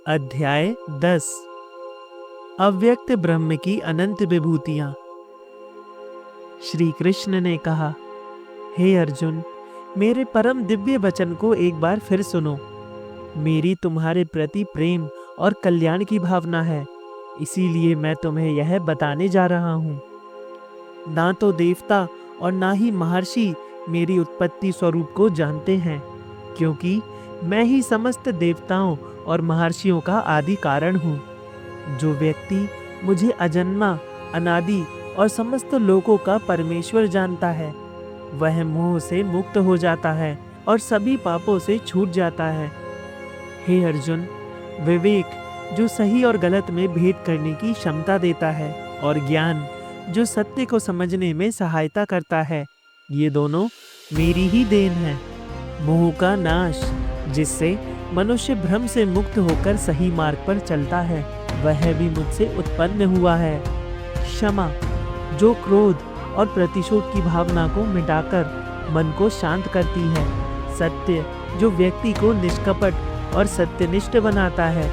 अध्याय 10। अव्यक्त ब्रह्म की अनंत विभूतियां। श्री कृष्ण ने कहा, हे अर्जुन, मेरे परम दिव्य वचन को एक बार फिर सुनो। मेरी तुम्हारे प्रति प्रेम और कल्याण की भावना है, इसीलिए मैं तुम्हें यह बताने जा रहा हूँ। ना तो देवता और ना ही महर्षि मेरी उत्पत्ति स्वरूप को जानते हैं, क्योंकि मैं ही समस्त देवताओं और महर्षियों का आदि कारण हूँ। जो व्यक्ति मुझे अजन्मा, अनादि और समस्त लोकों का परमेश्वर जानता है, वह मोह से मुक्त हो जाता है और सभी पापों से छूट जाता है। हे अर्जुन, विवेक जो सही और गलत में भेद करने की क्षमता देता है, और ज्ञान जो सत्य को समझने में सहायता करता है, ये दोनों मेरी ही देन है। मोह का नाश, जिससे मनुष्य भ्रम से मुक्त होकर सही मार्ग पर चलता है, वह भी मुझसे उत्पन्न हुआ है। क्षमा जो क्रोध और प्रतिशोध की भावना को मिटाकर मन को शांत करती है। सत्य जो व्यक्ति को निष्कपट और सत्यनिष्ठ बनाता है।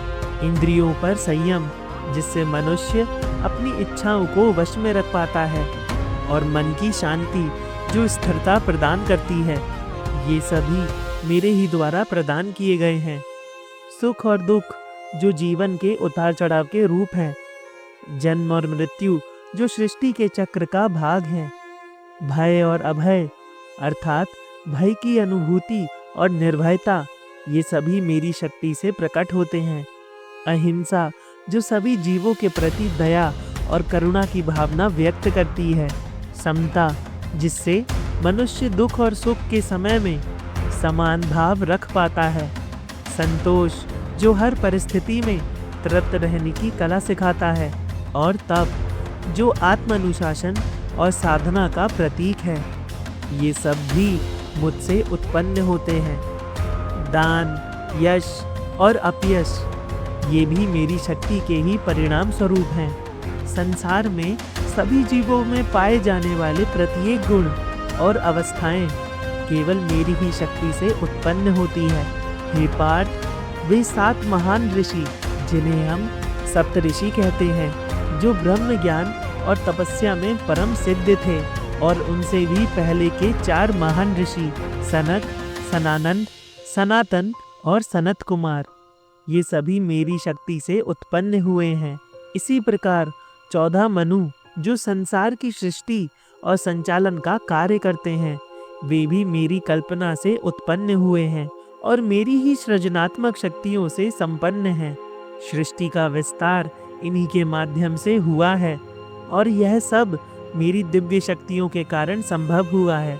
इंद्रियों पर संयम, जिससे मनुष्य अपनी इच्छाओं को वश में रख पाता है। और मन की शांति जो स्थिरता प्रदान करती है। ये सभी मेरे ही द्वारा प्रदान किए गए हैं। सुख और दुख जो जीवन के उतार चढ़ाव के रूप हैं। जन्म और मृत्यु जो सृष्टि के चक्र का भाग है। भय और अभय अर्थात भय की अनुभूति और निर्भयता, ये सभी मेरी शक्ति से प्रकट होते हैं। अहिंसा जो सभी जीवों के प्रति दया और करुणा की भावना व्यक्त करती है। समता जिससे मनुष्य दुख और सुख के समय में समान भाव रख पाता है। संतोष जो हर परिस्थिति में तृप्त रहने की कला सिखाता है। और तप जो आत्मानुशासन और साधना का प्रतीक है। ये सब भी मुझसे उत्पन्न होते हैं। दान, यश और अपयश, ये भी मेरी शक्ति के ही परिणाम स्वरूप हैं। संसार में सभी जीवों में पाए जाने वाले प्रत्येक गुण और अवस्थाएं केवल मेरी ही शक्ति से उत्पन्न होती है। हे पार्थ, वे 7 महान ऋषि, जिन्हें हम सप्तऋषि कहते हैं, जो ब्रह्म ज्ञान और तपस्या में परम सिद्ध थे, और उनसे भी पहले के 4 महान ऋषि सनक, सनानंद, सनातन और सनत कुमार, ये सभी मेरी शक्ति से उत्पन्न हुए हैं। इसी प्रकार 14 मनु जो संसार की सृष्टि और संचालन का कार्य करते हैं, वे भी मेरी कल्पना से उत्पन्न हुए हैं और मेरी ही सृजनात्मक शक्तियों से संपन्न हैं। सृष्टि का विस्तार इन्हीं के माध्यम से हुआ है, और यह सब मेरी दिव्य शक्तियों के कारण संभव हुआ है।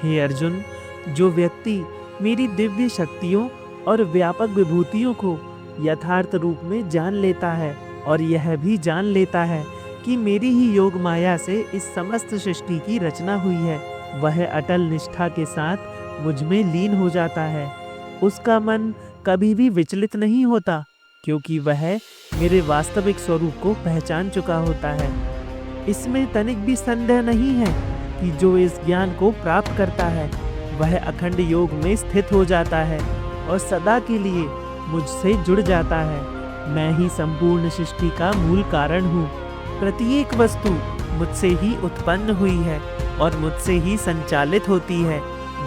हे अर्जुन, जो व्यक्ति मेरी दिव्य शक्तियों और व्यापक विभूतियों को यथार्थ रूप में जान लेता है, और यह भी जान लेता है कि मेरी ही योग माया से इस समस्त सृष्टि की रचना हुई है, वह अटल निष्ठा के साथ मुझ में लीन हो जाता है। उसका मन कभी भी विचलित नहीं होता, क्योंकि वह मेरे वास्तविक स्वरूप को पहचान चुका होता है। इसमें तनिक भी संदेह नहीं है कि जो इस ज्ञान को प्राप्त करता है, वह अखंड योग में स्थित हो जाता है और सदा के लिए मुझसे जुड़ जाता है। मैं ही संपूर्ण सृष्टि का मूल कारण हूँ। प्रत्येक वस्तु मुझसे ही उत्पन्न हुई है और मुझसे ही संचालित होती है।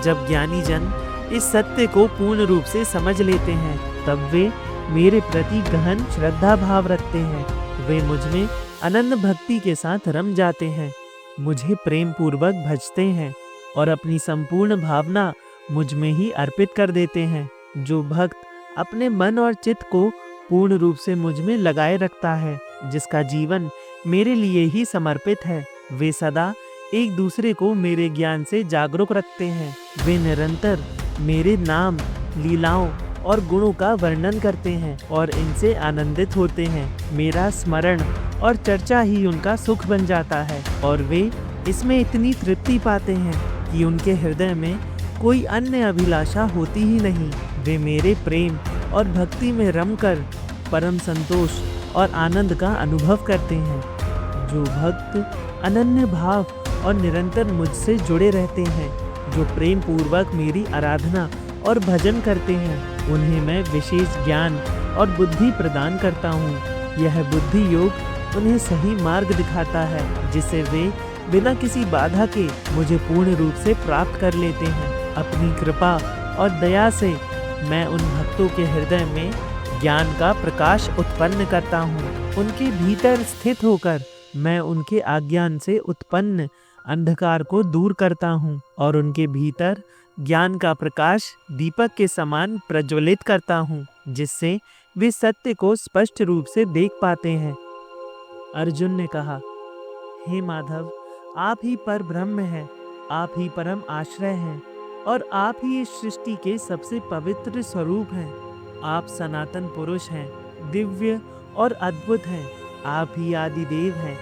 जब ज्ञानी जन इस सत्य को पूर्ण रूप से समझ लेते हैं, तब वे मेरे प्रति गहन श्रद्धा भाव रखते हैं। वे मुझ में अनन्य भक्ति के साथ रम जाते हैं, मुझे प्रेम पूर्वक भजते हैं और अपनी संपूर्ण भावना मुझ में ही अर्पित कर देते हैं। जो भक्त अपने मन और चित्त को पूर्ण रूप से मुझ में लगाए रखता है, जिसका जीवन मेरे लिए ही समर्पित है, वे सदा एक दूसरे को मेरे ज्ञान से जागरूक रखते हैं। वे निरंतर मेरे नाम, लीलाओं और गुणों का वर्णन करते हैं और इनसे आनंदित होते हैं। मेरा स्मरण और चर्चा ही उनका सुख बन जाता है, और वे इसमें इतनी तृप्ति पाते हैं कि उनके हृदय में कोई अन्य अभिलाषा होती ही नहीं। वे मेरे प्रेम और भक्ति में रमकर परम संतोष और आनंद का अनुभव करते हैं। जो भक्त अनन्य भाव और निरंतर मुझसे जुड़े रहते हैं, जो प्रेम पूर्वक मेरी आराधना और भजन करते हैं, उन्हें मैं विशेष ज्ञान और बुद्धि प्रदान करता हूँ। यह बुद्धि योग उन्हें सही मार्ग दिखाता है, जिससे वे बिना किसी बाधा के मुझे पूर्ण रूप से प्राप्त कर लेते हैं। अपनी कृपा और दया से मैं उन भक्तों के हृदय में ज्ञान का प्रकाश उत्पन्न करता हूँ। उनके भीतर स्थित होकर मैं उनके अज्ञान से उत्पन्न अंधकार को दूर करता हूँ और उनके भीतर ज्ञान का प्रकाश दीपक के समान प्रज्वलित करता हूँ, जिससे वे सत्य को स्पष्ट रूप से देख पाते हैं। अर्जुन ने कहा, हे माधव, आप ही पर ब्रह्म हैं, आप ही परम आश्रय हैं और आप ही इस सृष्टि के सबसे पवित्र स्वरूप हैं। आप सनातन पुरुष हैं, दिव्य और अद्भुत हैं। आप ही आदि देव हैं,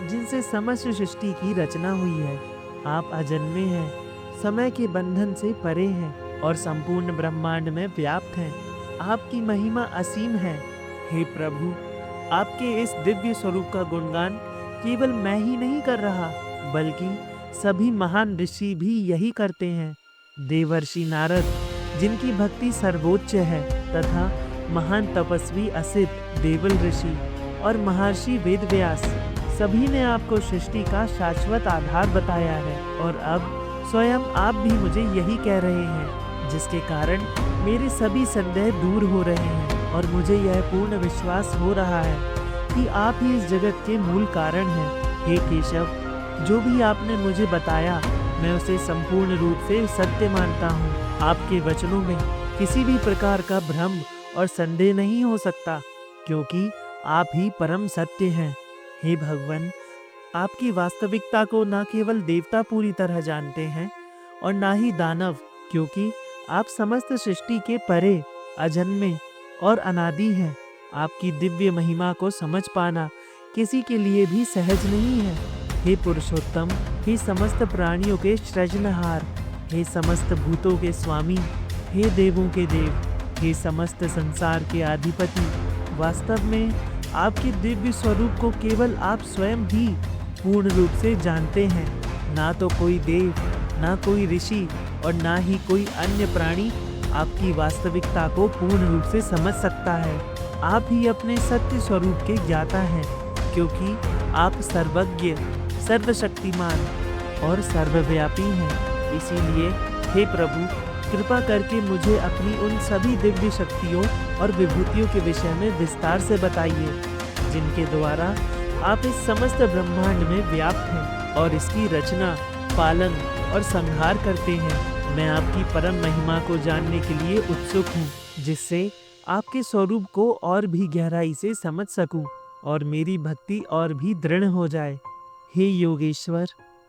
जिनसे समस्त सृष्टि की रचना हुई है। आप अजन्मे हैं, समय के बंधन से परे हैं और संपूर्ण ब्रह्मांड में व्याप्त हैं। आपकी महिमा असीम है। हे प्रभु, आपके इस दिव्य स्वरूप का गुणगान केवल मैं ही नहीं कर रहा, बल्कि सभी महान ऋषि भी यही करते हैं। देवर्षि नारद, जिनकी भक्ति सर्वोच्च है, तथा महान तपस्वी असित, देवल ऋषि और महर्षि वेदव्यास, सभी ने आपको सृष्टि का शाश्वत आधार बताया है और अब स्वयं आप भी मुझे यही कह रहे हैं, जिसके कारण मेरे सभी संदेह दूर हो रहे हैं और मुझे यह पूर्ण विश्वास हो रहा है कि आप ही इस जगत के मूल कारण हैं। हे केशव, जो भी आपने मुझे बताया मैं उसे संपूर्ण रूप से सत्य मानता हूँ। आपके वचनों में किसी भी प्रकार का भ्रम और संदेह नहीं हो सकता, क्योंकि आप ही परम सत्य हैं। हे भगवान, आपकी वास्तविकता को न केवल देवता पूरी तरह जानते हैं और ना ही दानव, क्योंकि आप समस्त सृष्टि के परे, अजन्मे और अनादि हैं। आपकी दिव्य महिमा को समझ पाना किसी के लिए भी सहज नहीं है। हे पुरुषोत्तम, हे समस्त प्राणियों के सृजनहार, हे समस्त भूतों के स्वामी, हे देवों के देव, हे समस्त संसार के अधिपति, वास्तव में आपके दिव्य स्वरूप को केवल आप स्वयं ही पूर्ण रूप से जानते हैं। ना तो कोई देव, ना कोई ऋषि और ना ही कोई अन्य प्राणी आपकी वास्तविकता को पूर्ण रूप से समझ सकता है। आप ही अपने सत्य स्वरूप के ज्ञाता हैं, क्योंकि आप सर्वज्ञ, सर्वशक्तिमान और सर्वव्यापी हैं। इसीलिए हे प्रभु, कृपा करके मुझे अपनी उन सभी दिव्य शक्तियों और विभूतियों के विषय में विस्तार से बताइए, जिनके द्वारा आप इस समस्त ब्रह्मांड में व्याप्त हैं और इसकी रचना, पालन और संहार करते हैं। मैं आपकी परम महिमा को जानने के लिए उत्सुक हूँ, जिससे आपके स्वरूप को और भी गहराई से समझ सकूं और मेरी भक्ति और भी दृढ़ हो जाए। हे योगेश्वर,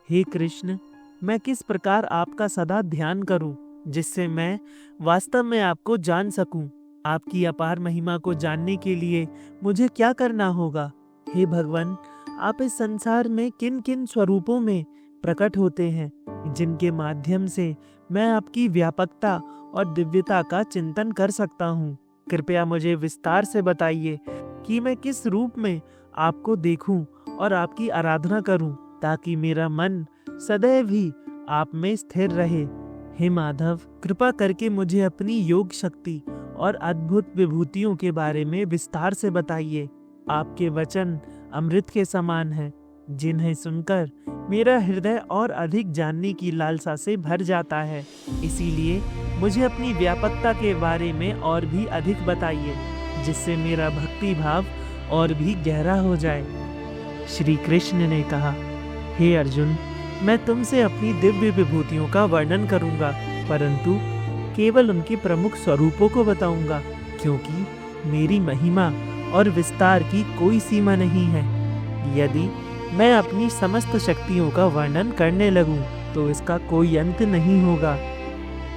हे कृष्ण, मैं किस प्रकार आपका सदा ध्यान करूं, जिससे मैं वास्तव में आपको जान सकूं। आपकी अपार महिमा को जानने के लिए मुझे क्या करना होगा? हे भगवान, आप इस संसार में किन किन स्वरूपों में प्रकट होते हैं, जिनके माध्यम से मैं आपकी व्यापकता और दिव्यता का चिंतन कर सकता हूँ। कृपया मुझे विस्तार से बताइए कि मैं किस रूप में आपको देखूं और आपकी आराधना करूं, ताकि मेरा मन सदैव ही आप में स्थिर रहे। हे माधव, कृपा करके मुझे अपनी योग शक्ति और अद्भुत विभूतियों के बारे में विस्तार से बताइए। आपके वचन अमृत के समान हैं, जिन्हें सुनकर मेरा हृदय और अधिक जानने की लालसा से भर जाता है। इसीलिए मुझे अपनी व्यापकता के बारे में और भी अधिक बताइए, जिससे मेरा भक्ति भाव और भी गहरा हो जाए। श्री कृष्ण ने कहा, हे अर्जुन, मैं तुमसे अपनी दिव्य विभूतियों का वर्णन करूंगा, परंतु केवल उनके प्रमुख स्वरूपों को बताऊंगा, क्योंकि मेरी महिमा और विस्तार की कोई सीमा नहीं है। यदि मैं अपनी समस्त शक्तियों का वर्णन करने लगूं, तो इसका कोई अंत नहीं होगा।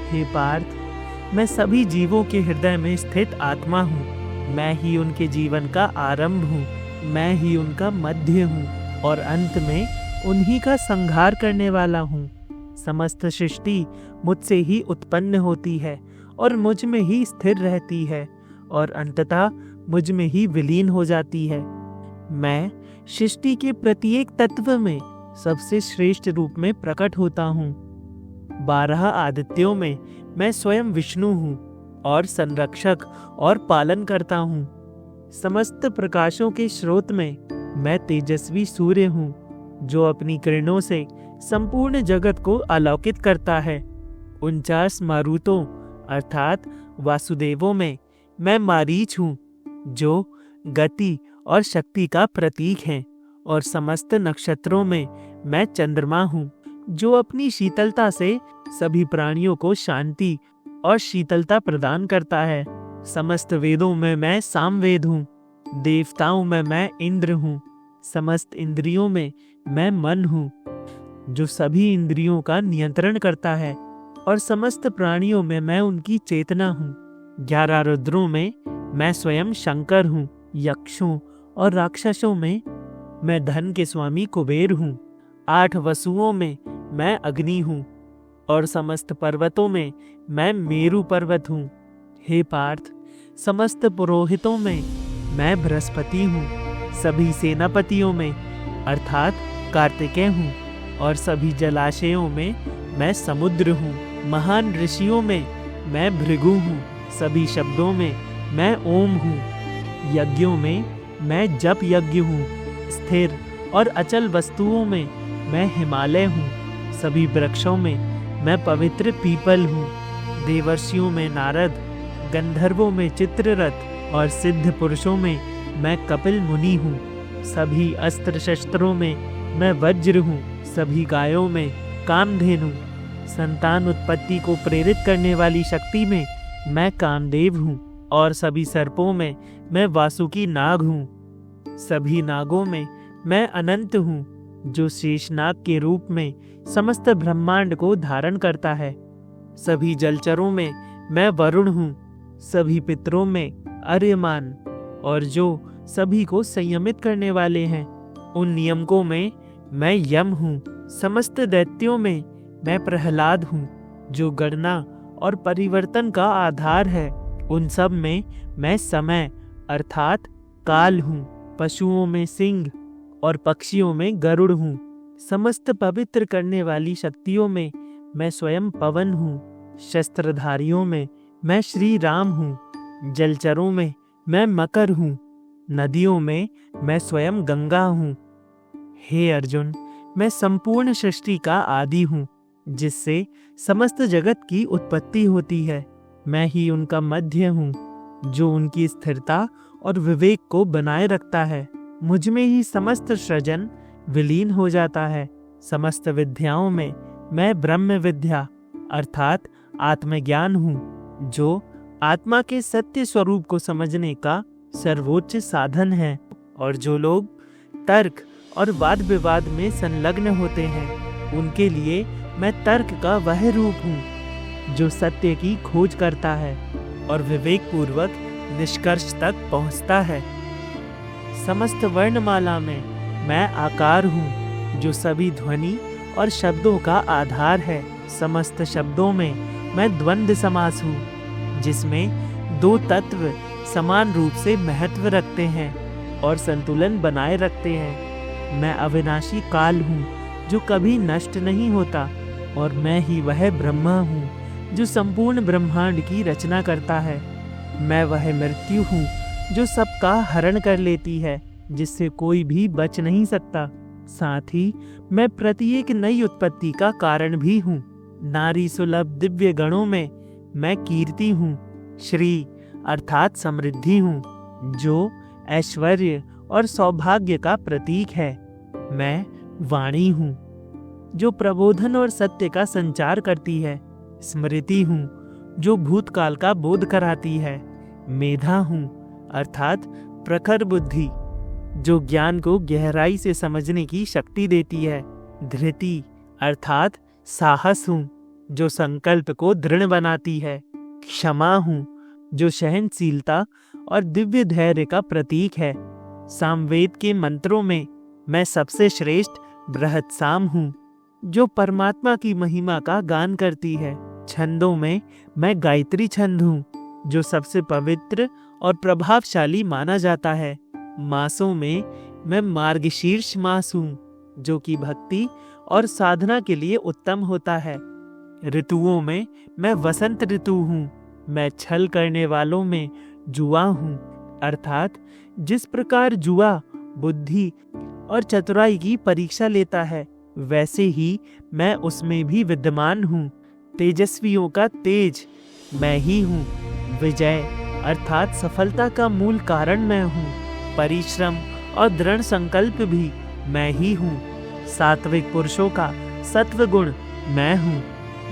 हे पार्थ, मैं सभी जीवों के हृदय में स्थित आत्मा हूँ। मैं ही उनके जीवन का आरंभ हूँ, मैं ही उनका मध्य हूँ और अंत में उन्हीं का संहार करने वाला हूँ। समस्त सृष्टि मुझसे ही उत्पन्न होती है और मुझ में ही स्थिर रहती है और अंततः मुझ में ही विलीन हो जाती है। मैं सृष्टि के प्रत्येक तत्व में सबसे श्रेष्ठ रूप में प्रकट होता हूँ। 12 आदित्यों में मैं स्वयं विष्णु हूँ और संरक्षक और पालन करता हूँ। समस्त प्रकाशों के स्रोत में मैं तेजस्वी सूर्य हूँ, जो अपनी किरणों से संपूर्ण जगत को आलोकित करता है। 49 मारुतों अर्थात वासुदेवों में मैं मारीच हूँ, जो गति और शक्ति का प्रतीक है। और समस्त नक्षत्रों में मैं चंद्रमा हूँ, जो अपनी शीतलता से सभी प्राणियों को शांति और शीतलता प्रदान करता है। समस्त वेदों में मैं सामवेद हूँ। देवताओं में मैं इंद्र हूँ। समस्त इंद्रियों में मैं मन हूँ, जो सभी इंद्रियों का नियंत्रण करता है। और समस्त प्राणियों में मैं उनकी चेतना हूँ। 11 रुद्रों में मैं स्वयं शंकर हूँ। यक्षों और राक्षसों में मैं धन के स्वामी कुबेर हूँ। 8 वसुओं में मैं अग्नि हूँ। और समस्त पर्वतों में मैं मेरु पर्वत हूँ। हे पार्थ, समस्त पुरोहितों में मैं बृहस्पति हूँ। सभी सेनापतियों में अर्थात कार्तिकेय हूँ। और सभी जलाशयों में मैं समुद्र हूँ। महान ऋषियों में मैं भृगु हूँ। सभी शब्दों में मैं ओम हूँ। यज्ञों में मैं जप यज्ञ हूँ। स्थिर और अचल वस्तुओं में मैं हिमालय हूँ। सभी वृक्षों में मैं पवित्र पीपल हूँ। देवर्षियों में नारद, गंधर्वों में चित्ररथ और सिद्ध पुरुषों में मैं कपिल मुनि हूँ। सभी अस्त्र शस्त्रों में मैं वज्र हूँ। सभी गायों में कामधेनु, संतान उत्पत्ति को प्रेरित करने वाली शक्ति में मैं कामदेव हूँ। और सभी सर्पों में मैं वासुकी नाग हूँ। सभी नागों में मैं अनंत हूँ, जो शेषनाग के रूप में समस्त ब्रह्मांड को धारण करता है। सभी जलचरों में मैं वरुण हूँ। सभी पितरों में आर्यमान, और जो सभी को संयमित करने वाले हैं। उन नियमकों में मैं यम हूँ। समस्त दैत्यों में मैं प्रहलाद हूँ, जो गणना और परिवर्तन का आधार है। उन सब में मैं समय अर्थात काल हूँ। पशुओं में सिंह और पक्षियों में गरुड़ हूँ। समस्त पवित्र करने वाली शक्तियों में मैं स्वयं पवन हूँ। शस्त्रधारियों में मैं श्री राम हूँ। जलचरों में मैं मकर हूँ। नदियों में मैं स्वयं गंगा हूँ। हे अर्जुन, मैं संपूर्ण सृष्टि का आदि हूँ, जिससे समस्त जगत की उत्पत्ति होती है। मैं ही उनका मध्य हूँ, जो उनकी स्थिरता और विवेक को बनाए रखता है। मुझ में ही समस्त सृजन विलीन हो जाता है। समस्त विद्याओं में मैं ब्रह्म विद्या अर्थात आत्मज्ञान हूँ, जो आत्मा के सत्य स्वरूप को समझने का सर्वोच्च साधन है। और जो लोग तर्क और वाद विवाद में संलग्न होते हैं, उनके लिए मैं तर्क का वह रूप हूँ, जो सत्य की खोज करता है और विवेक पूर्वक निष्कर्ष तक पहुँचता है। समस्त वर्णमाला में मैं आकार हूँ, जो सभी ध्वनि और शब्दों का आधार है। समस्त शब्दों में मैं द्वंद्व समास हूँ, जिसमें दो तत्व समान रूप से महत्व रखते हैं और संतुलन बनाए रखते हैं। मैं अविनाशी काल हूँ, जो कभी नष्ट नहीं होता, और मैं ही वह ब्रह्मा हूँ, जो संपूर्ण ब्रह्मांड की रचना करता है। मैं वह मृत्यु हूँ, जो सबका हरण कर लेती है, जिससे कोई भी बच नहीं सकता। साथ ही मैं प्रत्येक नई उत्पत्ति का कारण भी हूँ। नारी सुलभ दिव्य गणों में मैं कीर्ति हूँ। श्री अर्थात समृद्धि हूँ, जो ऐश्वर्य और सौभाग्य का प्रतीक है। मैं वाणी हूँ, जो प्रबोधन और सत्य का संचार करती है। स्मृति हूँ, जो भूतकाल का बोध कराती है। मेधा हूँ अर्थात प्रखर बुद्धि, जो ज्ञान को गहराई से समझने की शक्ति देती है। धृति अर्थात साहस हूँ, जो संकल्प को दृढ़ बनाती है। क्षमा हूँ, जो सहनशीलता और दिव्य धैर्य का प्रतीक है। सामवेद के मंत्रों में मैं सबसे श्रेष्ठ बृहत्साम हूँ, जो परमात्मा की महिमा का गान करती है। छंदों में मैं गायत्री छंद हूँ, जो सबसे पवित्र और प्रभावशाली माना जाता है। मासों में मैं मार्गशीर्ष मास हूँ, जो कि भक्ति और साधना के लिए उत्तम होता है। ऋतुओं में मैं वसंत ऋतु हूँ, मैं छल करने वालों में जुआ हूँ, अर्थात जिस प्रकार जुआ बुद्धि और चतुराई की परीक्षा लेता है, वैसे ही मैं उसमें भी विद्यमान हूँ। तेजस्वियों का तेज मैं ही हूँ। विजय अर्थात सफलता का मूल कारण मैं हूँ। परिश्रम और दृढ़ संकल्प भी मैं ही हूँ। सात्विक पुरुषों का सत्व गुण मैं हूँ।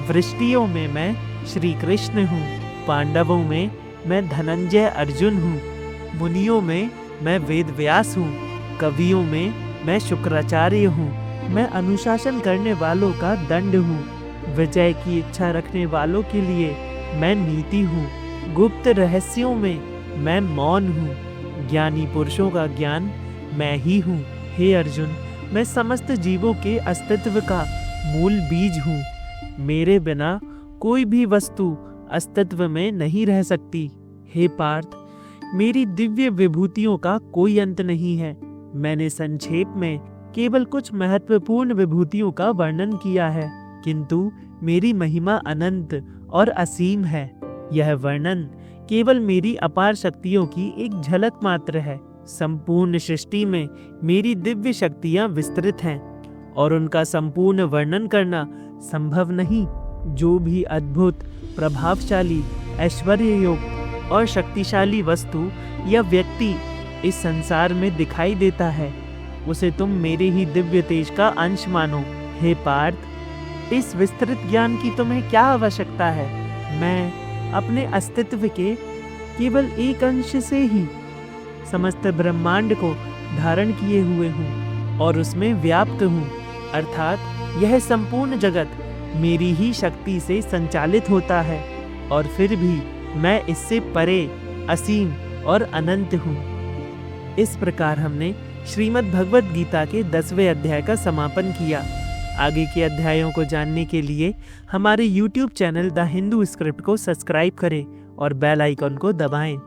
वृष्टियों में मैं श्री कृष्ण हूँ। पांडवों में मैं धनंजय अर्जुन हूँ। मुनियों में मैं वेद व्यास हूँ। कवियों में मैं शुक्राचार्य हूँ। मैं अनुशासन करने वालों का दंड हूँ। विजय की इच्छा रखने वालों के लिए मैं नीति हूँ। गुप्त रहस्यों में मैं मौन हूँ। ज्ञानी पुरुषों का ज्ञान मैं ही हूँ। हे अर्जुन, मैं समस्त जीवों के अस्तित्व का मूल बीज हूँ। मेरे बिना कोई भी वस्तु अस्तित्व में नहीं रह सकती। हे पार्थ, मेरी दिव्य विभूतियों का कोई अंत नहीं है। मैंने संक्षेप में केवल कुछ महत्वपूर्ण विभूतियों का वर्णन किया है, किंतु मेरी महिमा अनंत और असीम है। यह वर्णन केवल मेरी अपार शक्तियों की एक झलक मात्र है। संपूर्ण सृष्टि में मेरी दिव्य शक्तियां विस्तृत हैं और उनका संपूर्ण वर्णन करना संभव नहीं। जो भी अद्भुत, प्रभावशाली, ऐश्वर्ययुक्त और शक्तिशाली वस्तु या व्यक्ति इस संसार में दिखाई देता है, उसे तुम मेरे ही दिव्य तेज का अंश मानो। हे पार्थ, इस विस्तृत ज्ञान की तुम्हें क्या आवश्यकता है? मैं अपने अस्तित्व के केवल एक अंश से ही समस्त ब्रह्मांड को धारण किए हुए हूँ और उसमें व्याप्त हूँ, अर्थात यह संपूर्ण जगत मेरी ही शक्ति से संचालित होता है और फिर भी मैं इससे परे, असीम और अनंत हूँ। इस प्रकार हमने श्रीमद् भगवद गीता के 10वें अध्याय का समापन किया। आगे के अध्यायों को जानने के लिए हमारे YouTube channel the Hindu script को सब्सक्राइब करें और बेल आइकन को दबाएं।